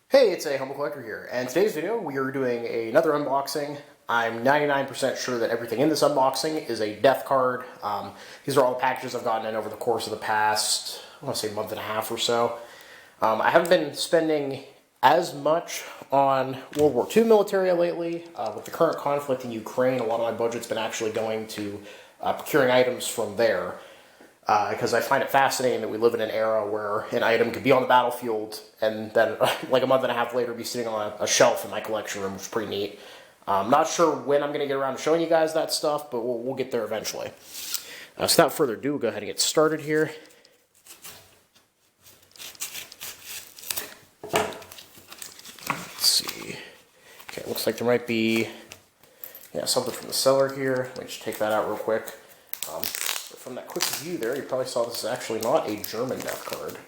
Hey, it's a Humble Collector here, and today's video we are doing another unboxing. I'm 99% sure that everything in this unboxing is a death card. These are all the packages I've gotten in over the course of the past, I want to say month and a half or so. I haven't been spending as much on World War II militaria lately. With the current conflict in Ukraine, a lot of my budget's been actually going to procuring items from there. Because I find it fascinating that we live in an era where an item could be on the battlefield and then like a month and a half later be sitting on a shelf in my collection room, which is pretty neat. I'm not sure when I'm going to get around to showing you guys that stuff, but we'll get there eventually. So without further ado, we'll go ahead and get started here. Let's see. Okay, looks like there might be something from the seller here. Let me just take that out real quick. From that quick view there, you probably saw this is actually not a German death card.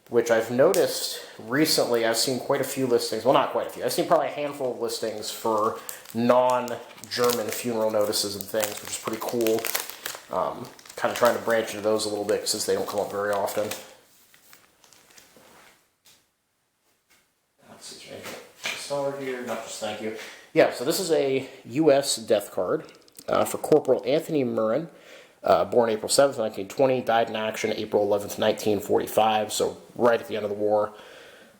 Which I've noticed recently, I've seen quite a few listings, well not quite a few, I've seen probably a handful of listings for non-German funeral notices and things, which is pretty cool. Kind of trying to branch into those a little bit since they don't come up very often. Let's see, seller here, not just thank you. Yeah, so this is a U.S. death card. For Corporal Anthony Murrin, born April 7th, 1920, died in action April 11th, 1945, so right at the end of the war.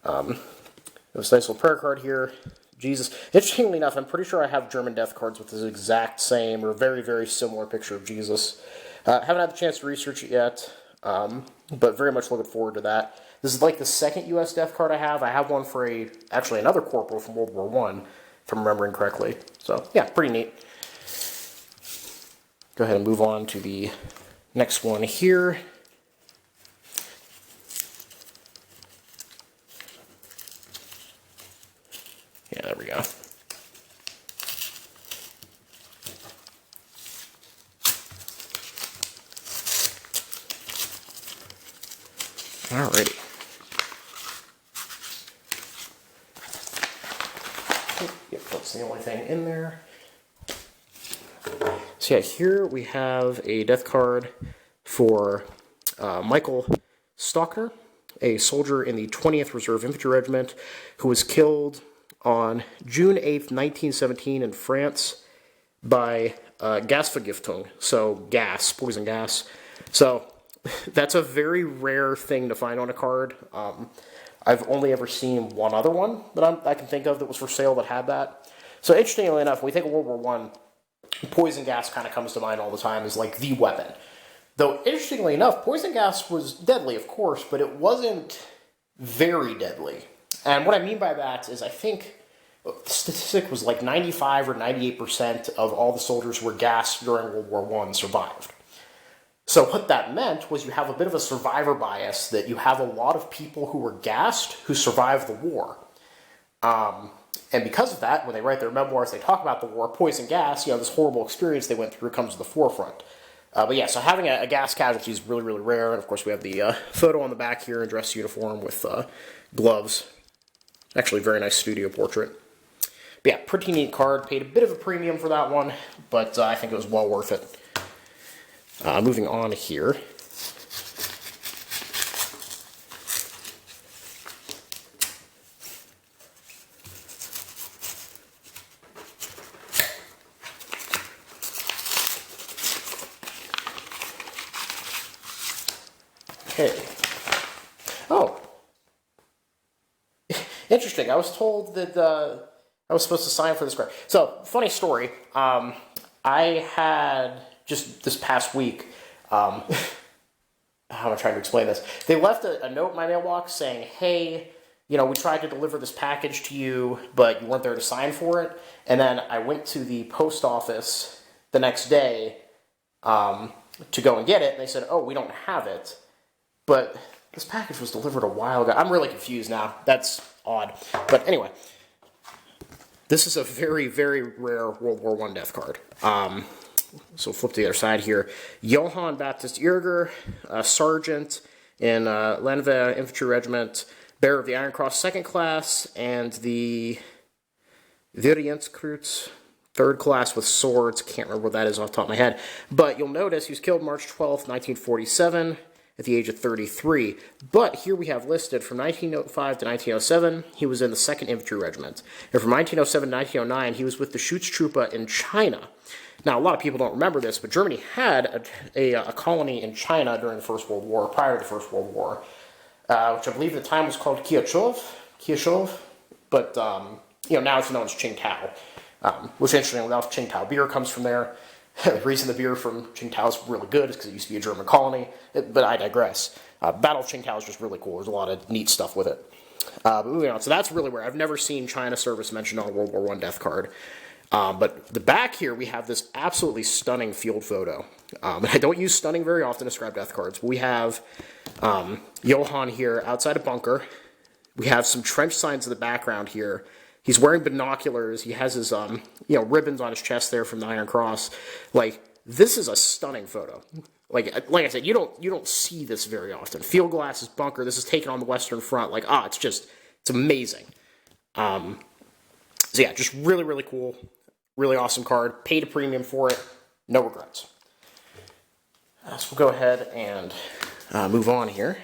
There's a nice little prayer card here. Jesus. Interestingly enough, I'm pretty sure I have German death cards with this exact same or very, very similar picture of Jesus. Haven't had the chance to research it yet, but very much looking forward to that. This is like the second U.S. death card I have. I have one for actually another corporal from World War I, if I'm remembering correctly. So, yeah, pretty neat. Go ahead and move on to the next one here. Yeah, there we go. Alrighty. Yep, that's the only thing in there. So yeah, here we have a death card for Michael Stockner, a soldier in the 20th Reserve Infantry Regiment who was killed on June 8th, 1917 in France by Gasvergiftung, so gas, poison gas. So that's a very rare thing to find on a card. I've only ever seen one other one that I can think of that was for sale that had that. So interestingly enough, when we think of World War I, poison gas kind of comes to mind all the time as like the weapon. Though, interestingly enough, poison gas was deadly, of course, but it wasn't very deadly. And what I mean by that is I think the statistic was like 95 or 98% of all the soldiers who were gassed during World War I survived. So what that meant was you have a bit of a survivor bias, that you have a lot of people who were gassed who survived the war. And because of that, when they write their memoirs, they talk about the war, poison gas, this horrible experience they went through comes to the forefront. But yeah, so having a gas casualty is really, really rare. And of course, we have the photo on the back here in dress uniform with gloves. Actually, very nice studio portrait. But yeah, pretty neat card. Paid a bit of a premium for that one, but I think it was well worth it. Moving on here. Okay. Oh. Interesting. I was told that I was supposed to sign for this card. So, funny story. I had, just this past week, how am I trying to explain this? They left a note in my mailbox saying, hey, we tried to deliver this package to you, but you weren't there to sign for it. And then I went to the post office the next day to go and get it, and they said, oh, we don't have it. But this package was delivered a while ago. I'm really confused now. That's odd. But anyway, this is a very, very rare World War I death card. So flip to the other side here. Johann Baptist Irger, sergeant in Landwehr Infantry Regiment, bearer of the Iron Cross Second Class, and the Virgentskreuz Third Class with swords. Can't remember what that is off the top of my head. But you'll notice he was killed March 12th, 1947. at the age of 33. But here we have listed from 1905 to 1907, he was in the 2nd Infantry Regiment. And from 1907 to 1909, he was with the Schutztruppe in China. Now, a lot of people don't remember this, but Germany had a colony in China during the First World War, prior to the First World War, which I believe at the time was called Kiashov, but now it's known as Qingtao, which interestingly enough, Qingtao beer comes from there. The reason the beer from Qingtao is really good is because it used to be a German colony, but I digress. Battle of Qingtao is just really cool. There's a lot of neat stuff with it. But moving on, so that's really where I've never seen China service mentioned on a World War I death card. But the back here, we have this absolutely stunning field photo. I don't use stunning very often to describe death cards, but we have Johann here outside a bunker. We have some trench signs in the background here. He's wearing binoculars. He has his, ribbons on his chest there from the Iron Cross. Like, this is a stunning photo. Like I said, you don't see this very often. Field glasses, bunker. This is taken on the Western Front. Like, it's amazing. So yeah, just really, really cool. Really awesome card. Paid a premium for it. No regrets. So we'll go ahead and move on here.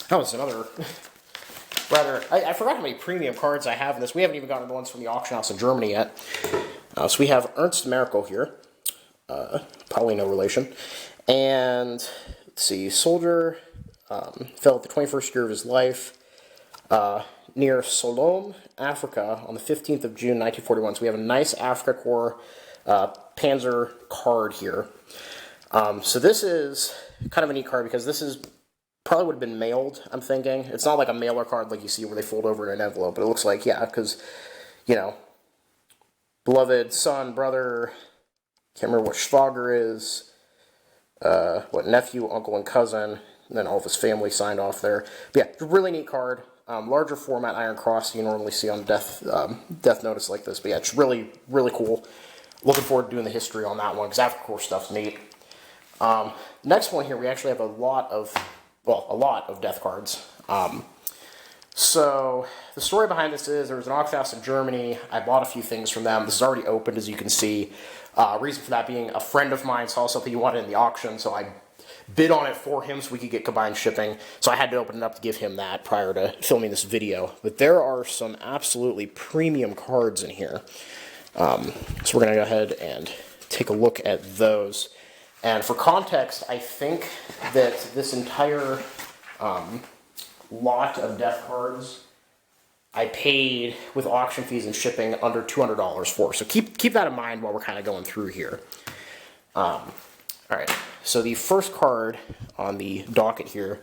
That was another I forgot how many premium cards I have in this. We haven't even gotten the ones from the auction house in Germany yet. So we have Ernst Merkel here. Probably no relation. And, let's see, soldier fell at the 21st year of his life near Solom, Africa, on the 15th of June, 1941. So we have a nice Africa Corps Panzer card here. So this is kind of a neat card because this is probably would have been mailed, I'm thinking. It's not like a mailer card like you see where they fold over in an envelope, but it looks like, yeah, because, beloved son, brother, can't remember what Schwager is, what nephew, uncle, and cousin, and then all of his family signed off there. But yeah, really neat card. Larger format Iron Cross you normally see on death notice like this. But yeah, it's really, really cool. Looking forward to doing the history on that one, because Africa Corps stuff's neat. Next one here, we actually have a lot of death cards. So the story behind this is there was an auction house in Germany. I bought a few things from them. This is already opened, as you can see. Reason for that being a friend of mine saw something he wanted in the auction, so I bid on it for him so we could get combined shipping. So I had to open it up to give him that prior to filming this video. But there are some absolutely premium cards in here. So we're going to go ahead and take a look at those. And for context, I think that this entire lot of death cards I paid with auction fees and shipping under $200 for. So keep that in mind while we're kind of going through here. All right, so the first card on the docket here,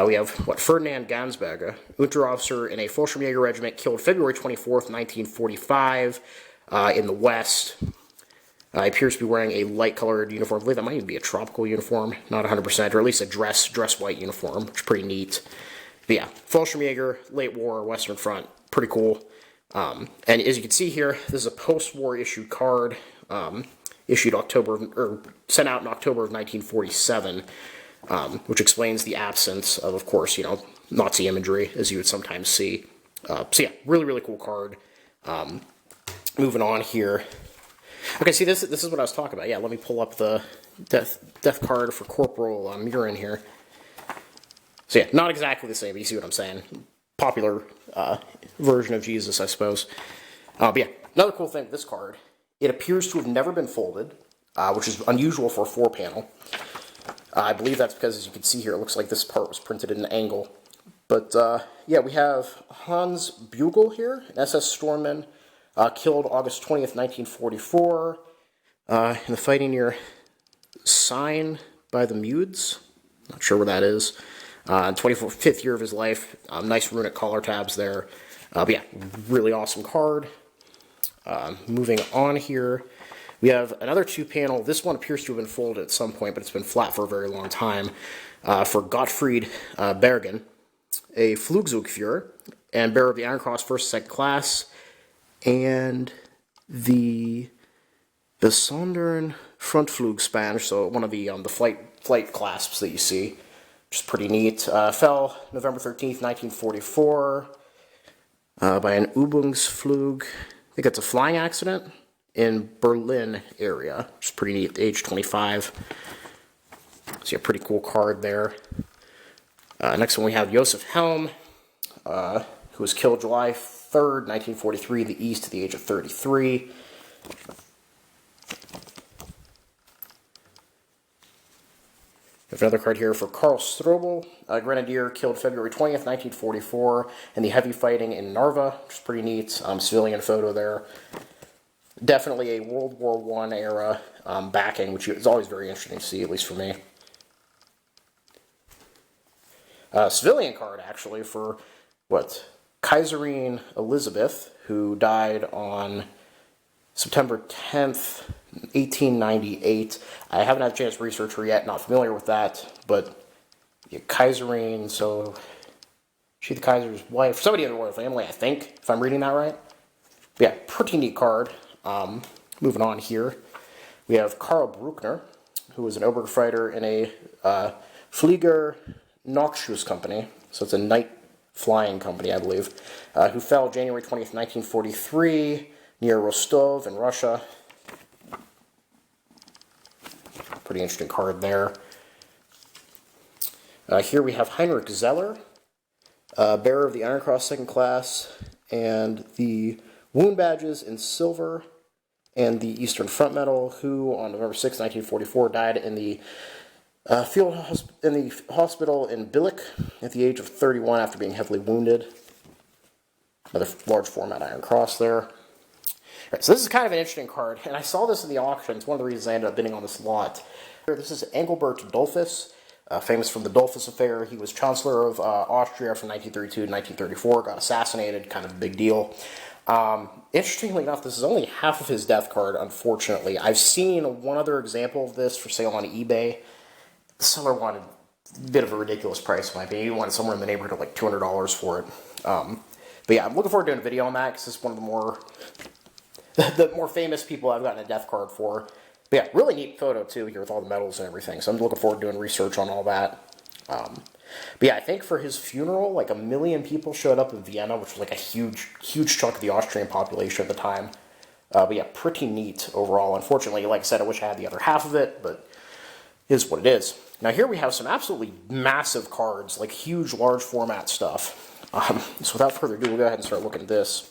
we have, Ferdinand Gansberger, Unterofficer in a Fallschirmjäger regiment, killed February 24th, 1945, in the West. He appears to be wearing a light-colored uniform. I believe that might even be a tropical uniform, not 100%, or at least a dress white uniform, which is pretty neat. But yeah, Fallschirmjäger, late war, Western Front, pretty cool. And as you can see here, this is a post-war issued card, sent out in October of 1947, which explains the absence of course, Nazi imagery, as you would sometimes see. So yeah, really, really cool card. Moving on here. Okay, see, this is what I was talking about. Yeah, let me pull up the death card for Corporal Murin here. So yeah, not exactly the same, but you see what I'm saying. Popular version of Jesus, I suppose. But yeah, another cool thing with this card, it appears to have never been folded, which is unusual for a 4-panel. I believe that's because, as you can see here, it looks like this part was printed at an angle. But yeah, we have Hans Bugel here, an SS Stormman, killed August 20th, 1944, in the fighting near Sign by the Mudes. Not sure where that is. 25th year of his life. Nice runic collar tabs there. But yeah, really awesome card. Moving on here, we have another 2-panel. This one appears to have been folded at some point, but it's been flat for a very long time. For Gottfried Bergen, a Flugzeugführer, and bearer of the Iron Cross First and 2nd Class, and the Besonderen front Flugspan, so one of the flight clasps that you see, which is pretty neat. Fell November 13th, 1944, by an Übungsflug. I think it's a flying accident in Berlin area, which is pretty neat, age 25. So yeah, pretty cool card there. Next one we have Joseph Helm, who was killed July 3rd, 1943, in the East at the age of 33. We have another card here for Karl Strobel, a grenadier killed February 20th, 1944, in the heavy fighting in Narva, which is pretty neat. Civilian photo there. Definitely a World War I era backing, which is always very interesting to see, at least for me. Civilian card, actually, for, Kaiserin Elizabeth, who died on September 10th, 1898. I haven't had a chance to research her yet, not familiar with that, but yeah, Kaiserin, so she the Kaiser's wife, somebody in the royal family, I think, if I'm reading that right. But yeah, pretty neat card. Moving on here, we have Karl Bruckner, who was an Obergefreiter in a Flieger Nockschuss company, so it's a night flying company, I believe, who fell January 20th, 1943, near Rostov in Russia. Pretty interesting card there. Here we have Heinrich Zeller, bearer of the Iron Cross Second Class, and the wound badges in silver, and the Eastern Front Medal, who on November 6, 1944, died in the hospital in Billik at the age of 31 after being heavily wounded. Another large format Iron Cross there. Right, so this is kind of an interesting card, and I saw this in the auction. It's one of the reasons I ended up bidding on this lot. This is Engelbert Dollfuss, famous from the Dollfuss Affair. He was Chancellor of Austria from 1932 to 1934, got assassinated, kind of a big deal. Interestingly enough, this is only half of his death card, unfortunately. I've seen one other example of this for sale on eBay. The seller wanted a bit of a ridiculous price, in my opinion. He wanted somewhere in the neighborhood of like $200 for it. But yeah, I'm looking forward to doing a video on that, because it's one of the more famous people I've gotten a death card for. But yeah, really neat photo too here with all the medals and everything. So I'm looking forward to doing research on all that. But yeah, I think for his funeral, like 1 million people showed up in Vienna, which was like a huge chunk of the Austrian population at the time. But yeah, pretty neat overall. Unfortunately, like I said, I wish I had the other half of it, but it is what it is. Now here we have some absolutely massive cards, like huge, large format stuff. So without further ado, we'll go ahead and start looking at this.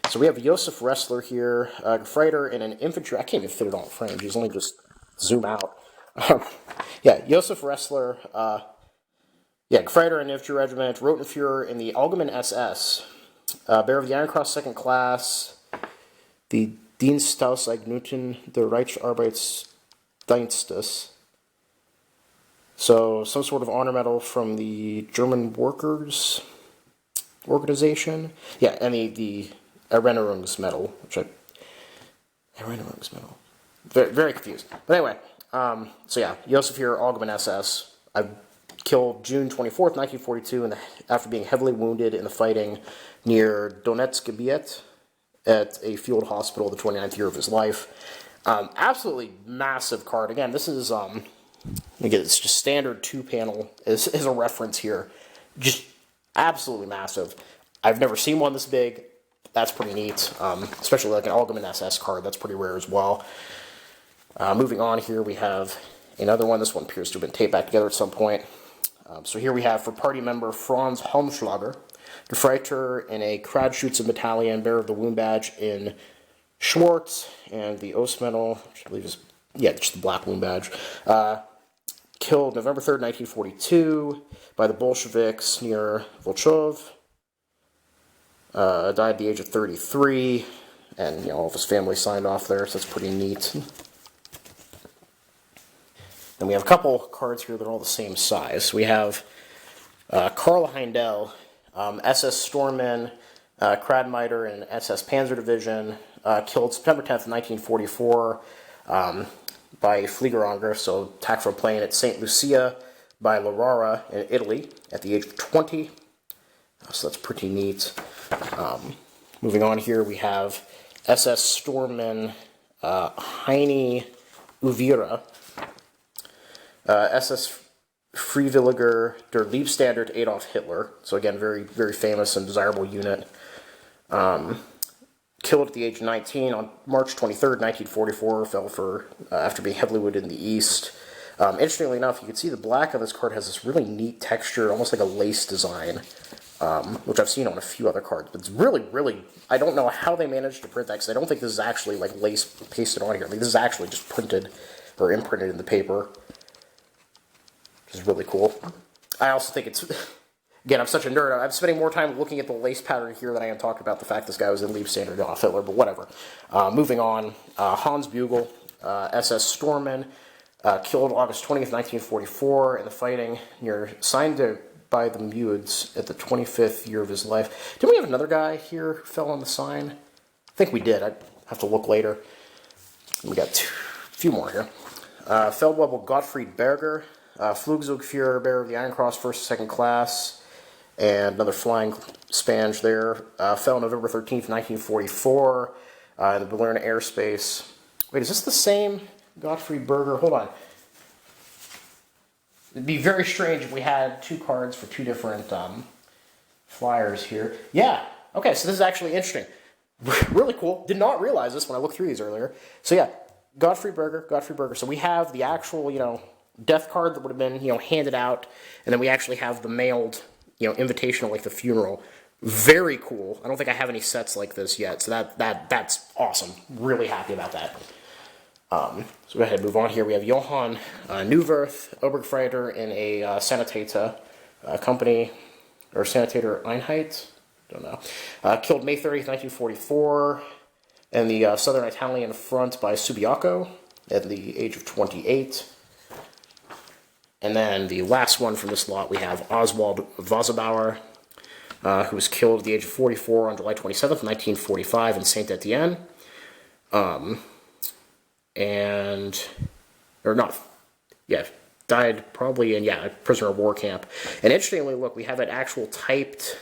So we have Josef Ressler here, a Gefreiter in an infantry. I can't even fit it on frame. Just let me just zoom out. Yeah, Josef Ressler, Gefreiter in Infantry Regiment, Rotenführer in the Allgemeine SS, bearer of the Iron Cross Second Class, the Dienstauseignungen der Reichsarbeitsdienstes. So some sort of honor medal from the German Workers Organization. Yeah, and the Erinnerungsmedal, Erinnerungsmedal. Very, very confused. But anyway, so yeah, Josef here, Allgemeine SS. I killed June 24th, 1942, after being heavily wounded in the fighting near Donetsk at a field hospital the 29th year of his life. Absolutely massive card. Again, this is, again, it's just standard 2-panel is a reference here. Just absolutely massive. I've never seen one this big. That's pretty neat, especially like an Allgemeine SS card. That's pretty rare as well. Moving on here, we have another one. This one appears to have been taped back together at some point. So here we have, for party member Franz Halmschlager, Gefreiter in a Kradschütze battalion, bearer of the wound badge in Schwarz, and the Ostmedal, which I believe is, yeah, just the black wound badge. Killed November 3rd, 1942, by the Bolsheviks near Volchov. Died at the age of 33, and all of his family signed off there, so that's pretty neat. Then we have a couple cards here that are all the same size. We have Karl Heindel, SS Stormman, Kradmiter in SS Panzer Division, killed September 10th, 1944, by Fliegerangriff, so attack from a plane at St. Lucia by Larara in Italy at the age of 20. So that's pretty neat. Moving on here, we have SS Stormman Heine Uvira, SS Freiwilliger der Liebstandard Adolf Hitler. So again, very, very famous and desirable unit. Killed at the age of 19 on March 23rd, 1944. Fell for after being heavily wounded in the east. Interestingly enough, you can see the black of this card has this really neat texture, almost like a lace design, which I've seen on a few other cards. But it's really, really, I don't know how they managed to print that, because I don't think this is actually like lace pasted on here. I mean, this is actually just printed or imprinted in the paper, which is really cool. I also think it's, again, I'm such a nerd. I'm spending more time looking at the lace pattern here than I am talking about the fact this guy was in Liebstandard Adolf Hitler, but whatever. Moving on, Hans Bugel, SS Stormen, killed August 20th, 1944 in the fighting near signed by the Mudes at the 25th year of his life. Didn't we have another guy here who fell on the sign? I think we did. I'd have to look later. We got a few more here. Feldwebel Gottfried Berger, Flugzeugführer, bearer of the Iron Cross, first and second class, and another flying spange there. Fell November 13th, 1944 in the Berlin airspace. Wait, is this the same Gottfried Berger? Hold on. It'd be very strange if we had two cards for two different flyers here. Yeah, okay, so this is actually interesting. Really cool. Did not realize this when I looked through these earlier. So yeah, Gottfried Berger. So we have the actual, death card that would have been, handed out, and then we actually have the mailed, invitational, like the funeral. Very cool. I don't think I have any sets like this yet, so that's awesome. Really happy about that. So go ahead and move on here. We have Johann Neuwirth, Obergefreiter in a Sanitäter company, or Sanitäter Einheit, don't know. Killed May 30th, 1944, in the Southern Italian Front by Subiaco at the age of 28. And then the last one from this lot, we have Oswald Wasserbauer, who was killed at the age of 44 on July 27th, 1945 in Saint-Étienne. Died probably in, a prisoner of war camp. And interestingly, look, we have an actual typed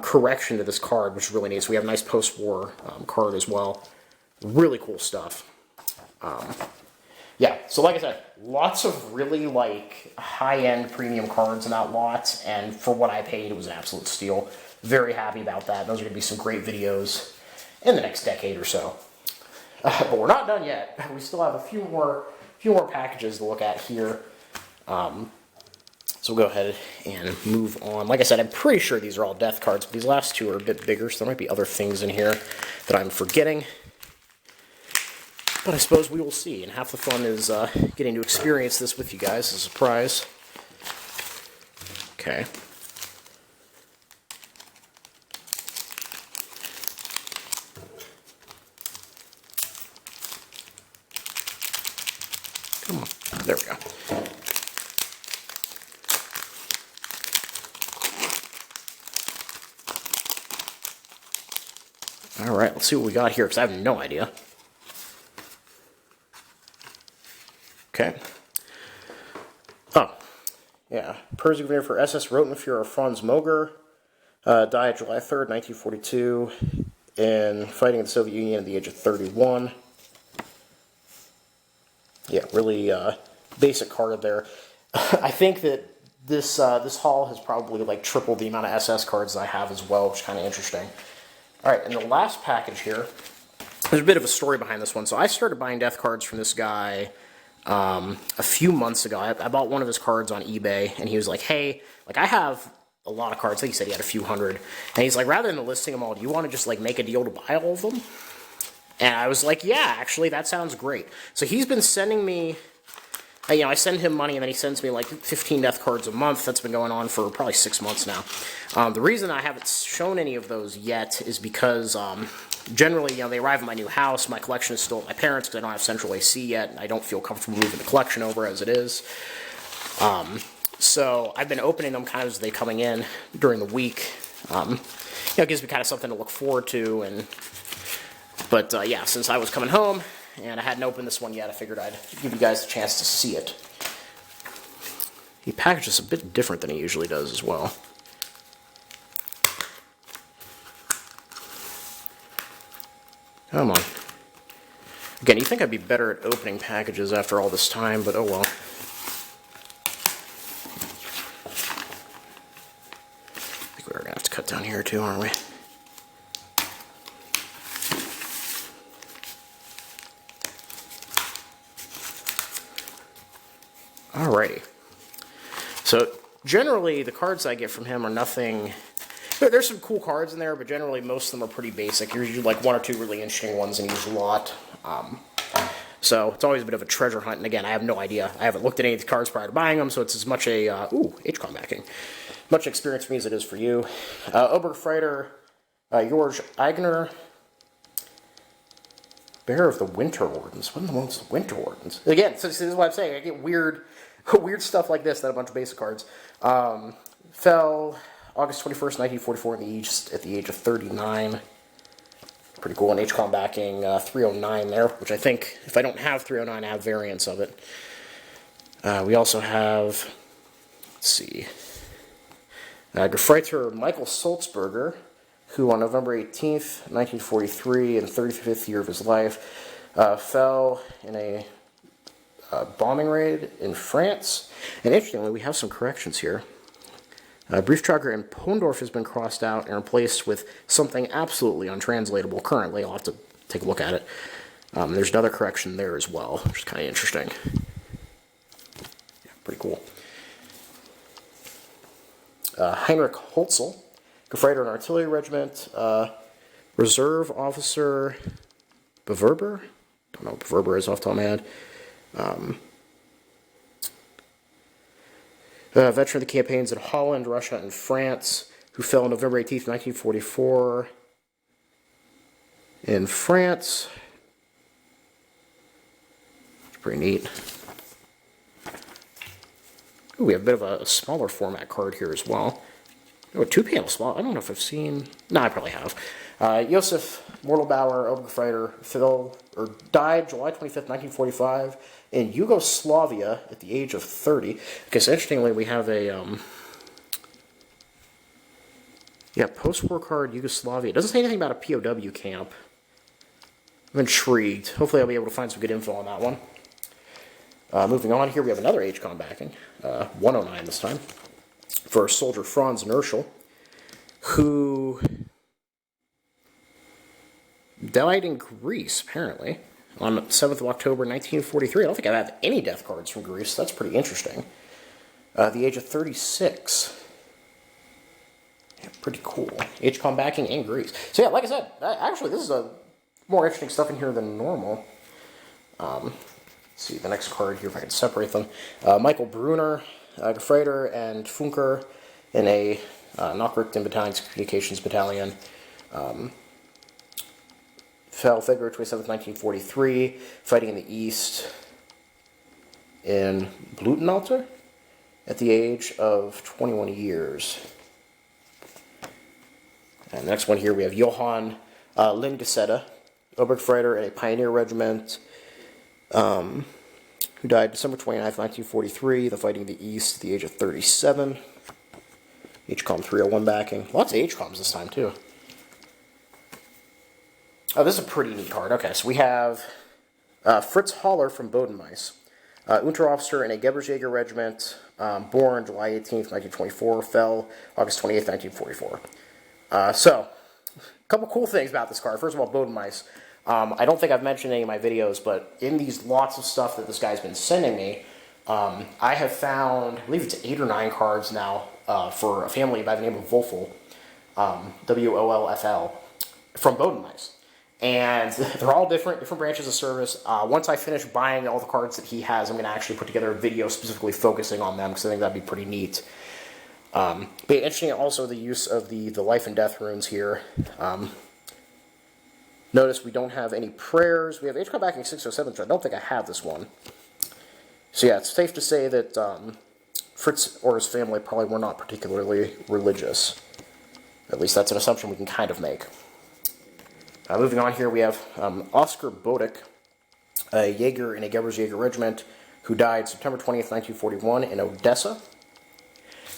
correction to this card, which is really neat. So we have a nice post-war card as well. Really cool stuff. So like I said, lots of really, high-end premium cards in that lot, and for what I paid, it was an absolute steal. Very happy about that. Those are going to be some great videos in the next decade or so. But we're not done yet. We still have a few more packages to look at here. So we'll go ahead and move on. Like I said, I'm pretty sure these are all death cards, but these last two are a bit bigger, so there might be other things in here that I'm forgetting. But I suppose we will see, and half the fun is getting to experience this with you guys as a surprise. Okay. Come on. There we go. All right, let's see what we got here, because I have no idea. Okay. Oh, yeah. Persevere for SS Rotenführer Franz Moger. Died July 3rd, 1942, in fighting in the Soviet Union at the age of 31. Yeah, really basic card there. I think that this haul has probably tripled the amount of SS cards I have as well, which is kind of interesting. All right, and the last package here, there's a bit of a story behind this one. So I started buying death cards from this guy a few months ago. I bought one of his cards on eBay, and he was like, hey, I have a lot of cards. I think he said he had a few hundred. And he's like, rather than listing them all, do you want to just make a deal to buy all of them? And I was like, yeah, actually, that sounds great. So he's been sending me, I send him money, and then he sends me 15 death cards a month. That's been going on for probably 6 months now. The reason I haven't shown any of those yet is because generally, they arrive at my new house. My collection is still at my parents' because I don't have central AC yet, and I don't feel comfortable moving the collection over as it is. So I've been opening them kind of as they're coming in during the week. It gives me kind of something to look forward to. But since I was coming home and I hadn't opened this one yet, I figured I'd give you guys a chance to see it. He packages a bit different than he usually does as well. Come on. Again, you think I'd be better at opening packages after all this time, but oh well. I think we're going to have to cut down here too, aren't we? Alrighty. So, generally, the cards I get from him are nothing... There's some cool cards in there, but generally most of them are pretty basic. There's usually like one or two really interesting ones in each lot. So, it's always a bit of a treasure hunt. And again, I have no idea. I haven't looked at any of the cards prior to buying them, so it's as much a... HCOM backing. Much experience for me as it is for you. Obergefreiter, George Eigner... Bearer of the Winter Wardens. What in the world's the Winter Wardens? Again, so this is what I'm saying. I get weird stuff like this, not a bunch of basic cards. Fell August 21st, 1944 at the age of 39. Pretty cool. And HCOM backing 309 there, which I think, if I don't have 309, I have variants of it. We also have, let's see, Gefreiter Michael Sulzberger, who on November 18th, 1943, in the 35th year of his life, fell in a bombing raid in France. And interestingly, we have some corrections here. Brieftrager in Pondorf has been crossed out and replaced with something absolutely untranslatable currently. I'll have to take a look at it. There's another correction there as well, which is kind of interesting. Yeah, pretty cool. Heinrich Holzel, Gefreiter and Artillery Regiment, Reserve Officer Beverber. Don't know what Beverber is off the top of my head. Veteran of the campaigns in Holland, Russia, and France, who fell on November 18th, 1944 in France. It's pretty neat. Ooh, we have a bit of a smaller format card here as well. Oh, 2-panel small. I don't know if I've seen... No, I probably have. Josef Mortelbauer, Obergefreiter, died July 25th, 1945 in Yugoslavia at the age of 30. Okay, so interestingly, we have a... post-war card, Yugoslavia. It doesn't say anything about a POW camp. I'm intrigued. Hopefully I'll be able to find some good info on that one. Moving on here, we have another HCOM backing. 109 this time. For Soldier Franz Nerschel, who died in Greece, apparently, on 7th of October, 1943. I don't think I have any death cards from Greece. That's pretty interesting. At the age of 36. Yeah, pretty cool. HCOM backing in Greece. So yeah, like I said, actually this is a more interesting stuff in here than normal. Let's see, the next card here, if I can separate them. Michael Brunner, Gefreiter and Funker in a Nachrichten Battalion's Communications Battalion. Fell February 27th, 1943, fighting in the East in Blutenalter at the age of 21 years. And the next one here, we have Johann Lindgesette, Obergefreiter in a Pioneer Regiment, who died December 29th, 1943, the fighting in the East at the age of 37. HCOM 301 backing. Lots of HCOMs this time, too. Oh, this is a pretty neat card. Okay, so we have Fritz Haller from Bodenmais. Unterofficer in a Gebersjäger regiment, born July 18th, 1924, fell August 28th, 1944. So, a couple cool things about this card. First of all, Bodenmais. I don't think I've mentioned any of my videos, but in these lots of stuff that this guy's been sending me, I have found, I believe it's 8 or 9 cards now, for a family by the name of Wolfel, W-O-L-F-L, from Bodenmais. And they're all different branches of service. Once I finish buying all the cards that he has, I'm going to actually put together a video specifically focusing on them, because I think that'd be pretty neat. But interesting also the use of the life and death runes here. Notice we don't have any prayers. We have HCOM backing 607, so I don't think I have this one. So yeah, it's safe to say that Fritz or his family probably were not particularly religious. At least that's an assumption we can kind of make. Moving on here, we have Oscar Bodick, a Jaeger in a Gebersjäger regiment, who died September 20th, 1941 in Odessa.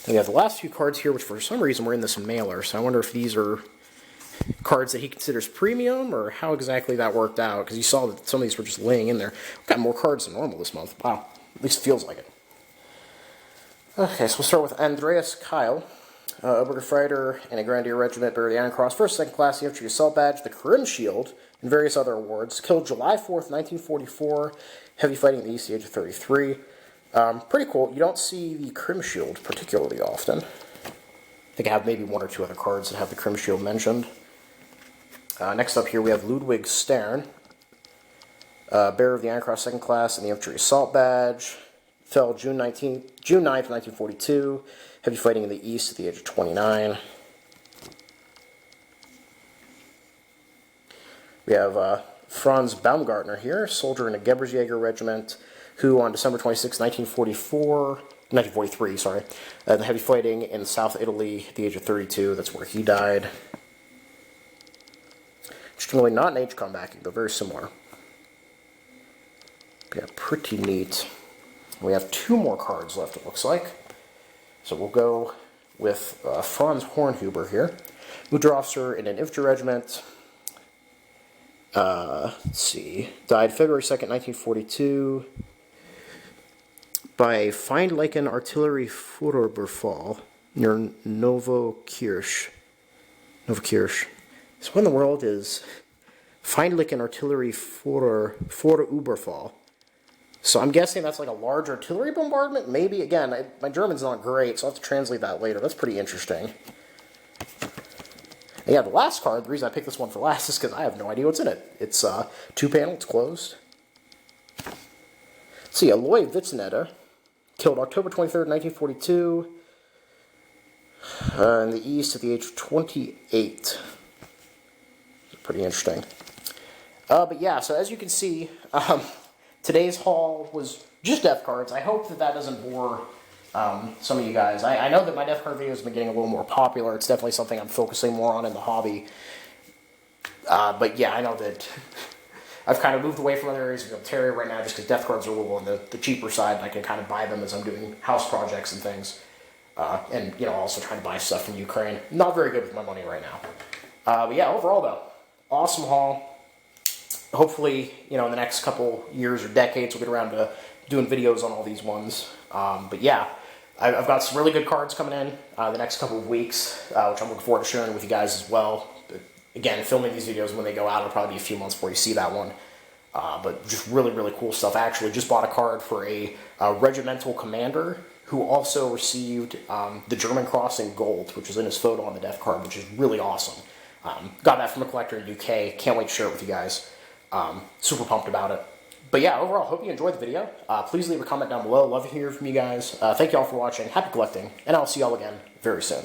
Then we have the last few cards here, which for some reason were in this mailer, so I wonder if these are cards that he considers premium, or how exactly that worked out, because you saw that some of these were just laying in there. We've got more cards than normal this month. Wow, at least it feels like it. Okay, so we'll start with Andreas Kyle, Oberger Fighter and a Grenadier Regiment, bearer of the Iron Cross, 1st, 2nd Class Infantry Assault Badge, the Krim Shield, and various other awards. Killed July 4th, 1944, heavy fighting at the East, the age of 33. Pretty cool. You don't see the Krim Shield particularly often. I think I have maybe 1 or 2 other cards that have the Krim Shield mentioned. Next up here we have Ludwig Stern, bearer of the Iron Cross 2nd Class and the Infantry Assault Badge. Fell June 9th, 1942, heavy fighting in the East at the age of 29. We have Franz Baumgartner here, soldier in a Gebersjäger regiment, who on December 26, 1943, sorry, the heavy fighting in South Italy at the age of 32, that's where he died. Interestingly, not an HCOM backing, though very similar. Yeah, pretty neat. We have 2 more cards left, it looks like. So we'll go with Franz Hornhuber here. Mutter officer in an infantry regiment. Let's see. Died February 2nd, 1942 by Feindlichen Artillery Führerbefehl near Novokirch. So what in the world is Feindlichen Artillery Führerbefehl? So I'm guessing that's like a large artillery bombardment? Maybe. Again, my German's not great, so I'll have to translate that later. That's pretty interesting. And yeah, the last card, the reason I picked this one for last is because I have no idea what's in it. It's 2-panel, it's closed. Let's see, Aloy Witzeneder, killed October 23rd, 1942, in the East at the age of 28. Pretty interesting. But yeah, so as you can see, today's haul was just death cards. I hope that that doesn't bore some of you guys. I know that my death card videos have been getting a little more popular. It's definitely something I'm focusing more on in the hobby. But yeah, I know that I've kind of moved away from other areas of Militaria right now just because death cards are a little on the cheaper side, and I can kind of buy them as I'm doing house projects and things. And, you know, also trying to buy stuff from Ukraine. Not very good with my money right now. But yeah, overall though, awesome haul. Hopefully, you know, in the next couple years or decades, we'll get around to doing videos on all these ones. But yeah, I've got some really good cards coming in the next couple of weeks, which I'm looking forward to sharing with you guys as well. But again, filming these videos when they go out, it'll probably be a few months before you see that one. But just really, really cool stuff. I actually just bought a card for a regimental commander who also received the German Cross in gold, which is in his photo on the death card, which is really awesome. Got that from a collector in the UK. Can't wait to share it with you guys. Super pumped about it. But yeah, overall, hope you enjoyed the video. Please leave a comment down below. Love to hear from you guys. Thank you all for watching. Happy collecting. And I'll see y'all again very soon.